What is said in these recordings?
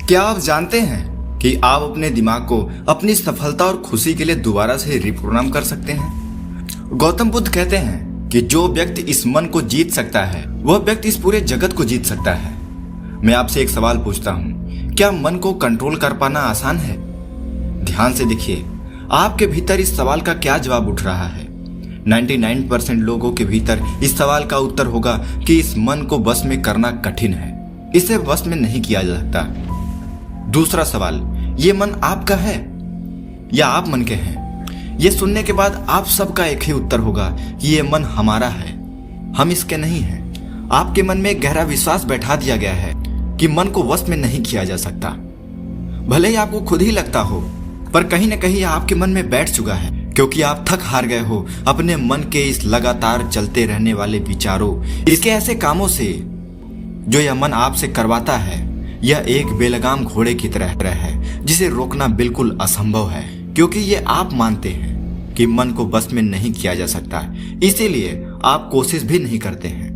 क्या आप जानते हैं कि आप अपने दिमाग को अपनी सफलता और खुशी के लिए दोबारा से रिप्रोग्राम कर सकते हैं? गौतम बुद्ध कहते हैं कि जो व्यक्ति इस मन को जीत सकता है वह व्यक्ति इस पूरे जगत को जीत सकता है। मैं आपसे एक सवाल पूछता हूँ, क्या मन को कंट्रोल कर पाना आसान है? ध्यान से देखिए, आपके भीतर इस सवाल का क्या जवाब उठ रहा है। 99% लोगों के भीतर इस सवाल का उत्तर होगा कि इस मन को वश में करना कठिन है, इसे वश में नहीं किया जा सकता। दूसरा सवाल, ये मन आपका है या आप मन के हैं? ये सुनने के बाद आप सबका एक ही उत्तर होगा कि ये मन हमारा है, हम इसके नहीं हैं। आपके मन में एक गहरा विश्वास बैठा दिया गया है कि मन को वश में नहीं किया जा सकता। भले ही आपको खुद ही लगता हो, पर कहीं ना कहीं आपके मन में बैठ चुका है, क्योंकि आप थक हार गए हो अपने मन के इस लगातार चलते रहने वाले विचारों, इसके ऐसे कामों से जो यह मन आपसे करवाता है। यह एक बेलगाम घोड़े की तरह है जिसे रोकना बिल्कुल असंभव है, क्योंकि ये आप मानते हैं कि मन को बस में नहीं किया जा सकता, इसीलिए आप कोशिश भी नहीं करते हैं।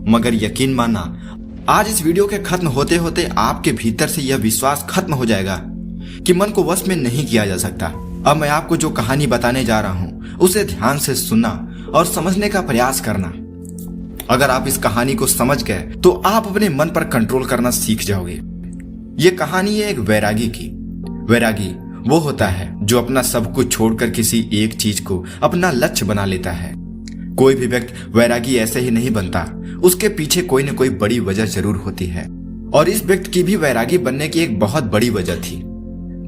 मगर यकीन मानना, आज इस वीडियो के खत्म होते होते आपके भीतर से यह विश्वास खत्म हो जाएगा कि मन को वश में नहीं किया जा सकता। अब मैं आपको जो कहानी बताने जा रहा हूं उसे ध्यान से सुनना और समझने का प्रयास करना। अगर आप इस कहानी को समझ गए तो आप अपने मन पर कंट्रोल करना सीख जाओगे। ये कहानी है एक वैरागी की। वैरागी वो होता है जो अपना सब कुछ छोड़कर किसी एक चीज को अपना लक्ष्य बना लेता है। कोई भी व्यक्ति वैरागी ऐसे ही नहीं बनता, उसके पीछे कोई न कोई बड़ी वजह जरूर होती है। और इस व्यक्ति की भी वैरागी बनने की एक बहुत बड़ी वजह थी।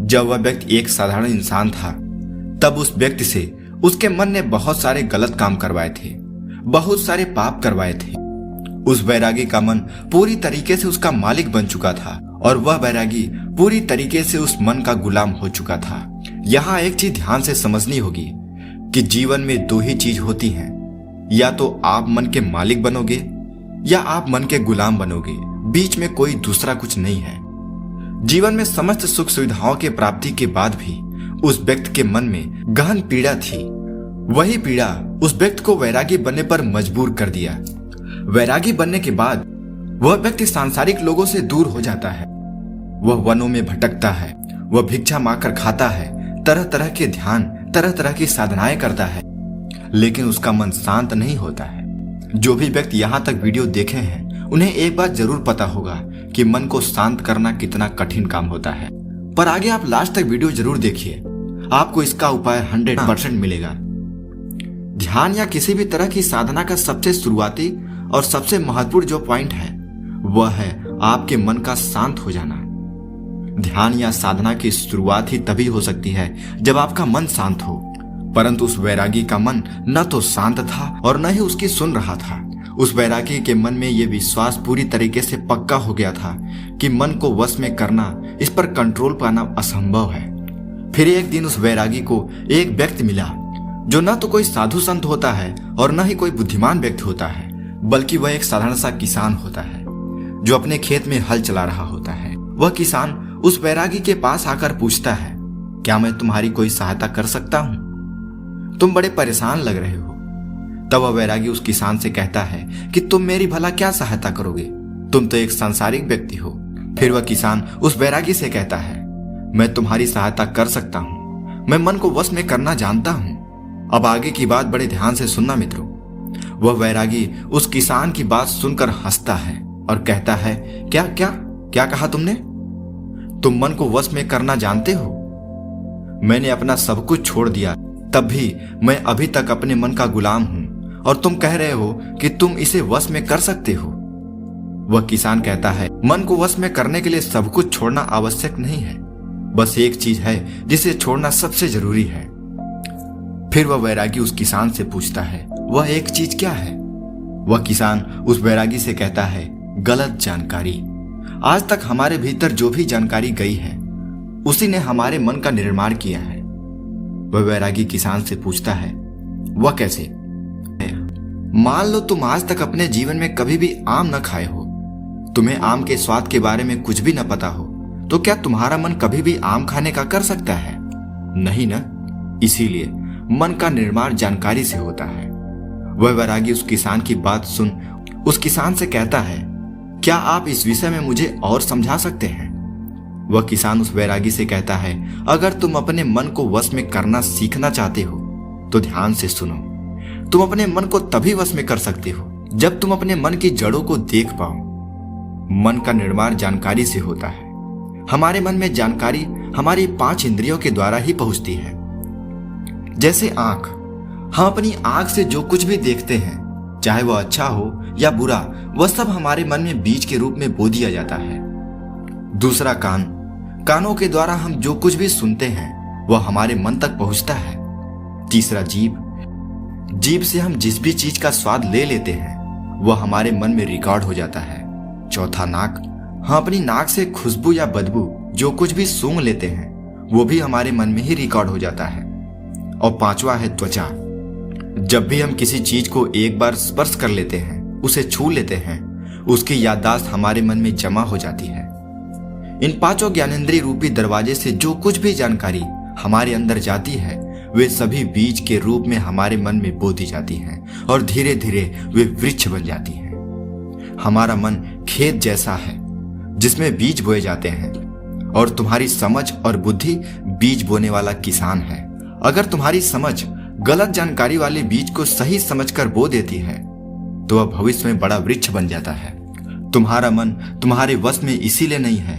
जब वह व्यक्ति एक साधारण इंसान था, तब उस व्यक्ति से उसके मन ने बहुत सारे गलत काम करवाए थे, बहुत सारे पाप करवाए थे। उस वैरागी का मन पूरी तरीके से उसका मालिक बन चुका था और वह वैरागी पूरी तरीके से उस मन का गुलाम हो चुका था। यहाँ एक चीज ध्यान से समझनी होगी कि जीवन में दो ही चीज होती हैं, या तो आप मन के मालिक बनोगे या आप मन के गुलाम बनोगे, बीच में कोई दूसरा कुछ नहीं है। जीवन में समस्त सुख सुविधाओं के प्राप्ति के बाद भी उस व्यक्ति के मन में गहन पीड़ा थी। वही पीड़ा उस व्यक्ति को वैरागी बनने पर मजबूर कर दिया। वैरागी बनने के बाद वह व्यक्ति सांसारिक लोगों से दूर हो जाता है। वह वनों में भटकता है, वह भिक्षा मांगकर खाता है, तरह तरह के ध्यान, तरह तरह की साधनाएं करता है, लेकिन उसका मन शांत नहीं होता है। जो भी व्यक्ति यहाँ तक वीडियो देखे हैं उन्हें एक बात जरूर पता होगा कि मन को शांत करना कितना कठिन काम होता है। पर आगे आप लास्ट तक वीडियो जरूर देखिए, आपको इसका उपाय 100% मिलेगा। ध्यान या किसी भी तरह की साधना का सबसे शुरुआती और सबसे महत्वपूर्ण जो पॉइंट है वह है आपके मन का शांत हो जाना। ध्यान या साधना की शुरुआत ही तभी हो सकती है जब आपका मन शांत हो। परंतु उस वैरागी का मन न तो शांत था और न ही उसकी सुन रहा था। उस वैरागी के मन में यह विश्वास पूरी तरीके से पक्का हो गया था कि मन को वश में करना, इस पर कंट्रोल पाना असंभव है। फिर एक दिन उस वैरागी को एक व्यक्ति मिला जो न तो कोई साधु संत होता है और न ही कोई बुद्धिमान व्यक्ति होता है, बल्कि वह एक साधारण सा किसान होता है जो अपने खेत में हल चला रहा होता है। वह किसान उस वैरागी के पास आकर पूछता है, क्या मैं तुम्हारी कोई सहायता कर सकता हूँ? तुम बड़े परेशान लग रहे हो। तब वह वैरागी उस किसान से कहता है कि तुम मेरी भला क्या सहायता करोगे, तुम तो एक सांसारिक व्यक्ति हो। फिर वह किसान उस वैरागी से कहता है, मैं तुम्हारी सहायता कर सकता हूँ, मैं मन को वश में करना जानता हूँ। अब आगे की बात बड़े ध्यान से सुनना मित्रों। वह वैरागी उस किसान की बात सुनकर हंसता है और कहता है, क्या क्या क्या कहा तुमने? तुम मन को वश में करना जानते हो? मैंने अपना सब कुछ छोड़ दिया, तब भी मैं अभी तक अपने मन का गुलाम हूं और तुम कह रहे हो कि तुम इसे वश में कर सकते हो। वह किसान कहता है, मन को वश में करने के लिए सब कुछ छोड़ना आवश्यक नहीं है, बस एक चीज है जिसे छोड़ना सबसे जरूरी है। फिर वह वैरागी उस किसान से पूछता है, वह एक चीज क्या है? वह किसान उस वैरागी से कहता है, गलत जानकारी। आज तक हमारे भीतर जो भी जानकारी गई है उसी ने हमारे मन का निर्माण किया है। वह वैरागी किसान से पूछता है, वह कैसे? मान लो तुम आज तक अपने जीवन में कभी भी आम न खाए हो, तुम्हें आम के स्वाद के बारे में कुछ भी न पता हो, तो क्या तुम्हारा मन कभी भी आम खाने का कर सकता है? नहीं ना। इसीलिए मन का निर्माण जानकारी से होता है। वह वैरागी उस किसान की बात सुन उस किसान से कहता है, क्या आप इस विषय में मुझे और समझा सकते हैं? वह किसान उस वैरागी से कहता है, अगर तुम अपने मन को वश में करना सीखना चाहते हो तो ध्यान से सुनो। तुम अपने मन को तभी वश में कर सकते हो जब तुम अपने मन की जड़ों को देख पाओ। मन का निर्माण जानकारी से होता है। हमारे मन में जानकारी हमारी 5 इंद्रियों के द्वारा ही पहुंचती है। जैसे आंख, हम अपनी आंख से जो कुछ भी देखते हैं, चाहे वह अच्छा हो या बुरा, वह सब हमारे मन में बीज के रूप में बो दिया जाता है। दूसरा कान, कानों के द्वारा हम जो कुछ भी सुनते हैं वह हमारे मन तक पहुंचता है। तीसरा जीभ, जीभ से हम जिस भी चीज का स्वाद ले लेते हैं वह हमारे मन में रिकॉर्ड हो जाता है। चौथा नाक, हम अपनी नाक से खुशबू या बदबू जो कुछ भी सूंघ लेते हैं वो भी हमारे मन में ही रिकॉर्ड हो जाता है। और पांचवा है त्वचा। जब भी हम किसी चीज को एक बार स्पर्श कर लेते हैं, उसे छू लेते हैं, उसकी याददाश्त हमारे मन में जमा हो जाती है। इन 5 ज्ञानेंद्रिय रूपी दरवाजे से जो कुछ भी जानकारी हमारे अंदर जाती है वे सभी बीज के रूप में हमारे मन में बो दी जाती हैं और धीरे धीरे वे वृक्ष बन जाती हैं। हमारा मन खेत जैसा है जिसमें बीज बोए जाते हैं और तुम्हारी समझ और बुद्धि बीज बोने वाला किसान है। अगर तुम्हारी समझ गलत जानकारी वाले बीज को सही समझकर बो देती है तो वह भविष्य में बड़ा वृक्ष बन जाता है। तुम्हारा मन तुम्हारे वश में इसीलिए नहीं है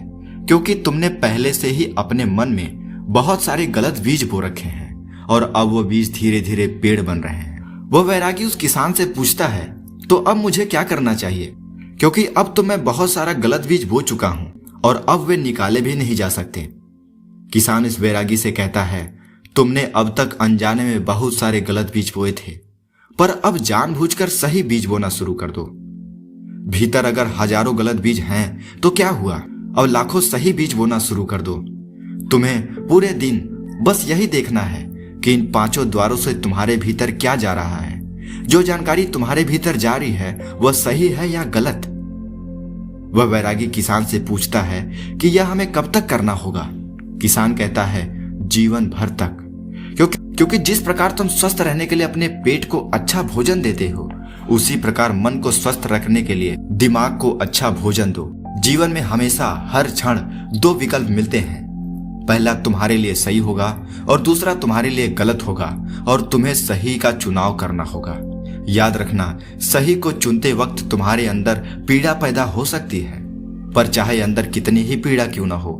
क्योंकि तुमने पहले से ही अपने मन में बहुत सारे गलत बीज बो रखे हैं और अब वो बीज धीरे धीरे पेड़ बन रहे हैं। वह वैरागी उस किसान से पूछता है, तो अब मुझे क्या करना चाहिए, क्योंकि अब तो मैं बहुत सारा गलत बीज बो चुका हूं और अब वे निकाले भी नहीं जा सकते। किसान इस वैरागी से कहता है, तुमने अब तक अनजाने में बहुत सारे गलत बीज बोए थे, पर अब जानबूझकर सही बीज बोना शुरू कर दो। भीतर अगर हजारों गलत बीज हैं तो क्या हुआ, अब लाखों सही बीज बोना शुरू कर दो। तुम्हें पूरे दिन बस यही देखना है कि इन 5 द्वारों से तुम्हारे भीतर क्या जा रहा है। जो जानकारी तुम्हारे भीतर जा रही है वह सही है या गलत। वह वैरागी किसान से पूछता है कि यह हमें कब तक करना होगा। किसान कहता है, जीवन भर तक, क्योंकि जिस प्रकार तुम स्वस्थ रहने के लिए अपने पेट को अच्छा भोजन देते हो उसी प्रकार मन को स्वस्थ रखने के लिए दिमाग को अच्छा भोजन दो। जीवन में हमेशा हर क्षण 2 विकल्प मिलते हैं। पहला तुम्हारे लिए सही होगा और दूसरा तुम्हारे लिए गलत होगा और तुम्हें सही का चुनाव करना होगा। याद रखना, सही को चुनते वक्त तुम्हारे अंदर पीड़ा पैदा हो सकती है, पर चाहे अंदर कितनी ही पीड़ा क्यों ना हो,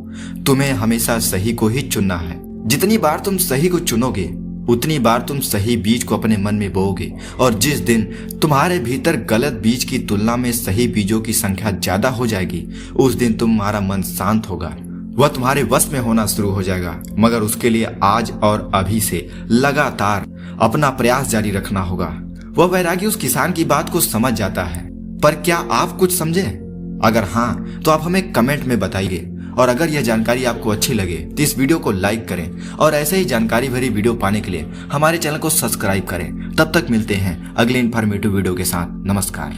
तुम्हें हमेशा सही को ही चुनना है। जितनी बार तुम सही को चुनोगे उतनी बार तुम सही बीज को अपने मन में बोओगे और जिस दिन तुम्हारे भीतर गलत बीज की तुलना में सही बीजों की संख्या ज्यादा हो जाएगी उस दिन तुम्हारा मन शांत होगा, वह तुम्हारे वश में होना शुरू हो जाएगा। मगर उसके लिए आज और अभी से लगातार अपना प्रयास जारी रखना होगा। वह वैरागी उस किसान की बात को समझ जाता है, पर क्या आप कुछ समझे? अगर हाँ तो आप हमें कमेंट में बताइए और अगर यह जानकारी आपको अच्छी लगे तो इस वीडियो को लाइक करें और ऐसे ही जानकारी भरी वीडियो पाने के लिए हमारे चैनल को सब्सक्राइब करें। तब तक मिलते हैं अगले इन्फॉर्मेटिव वीडियो के साथ। नमस्कार।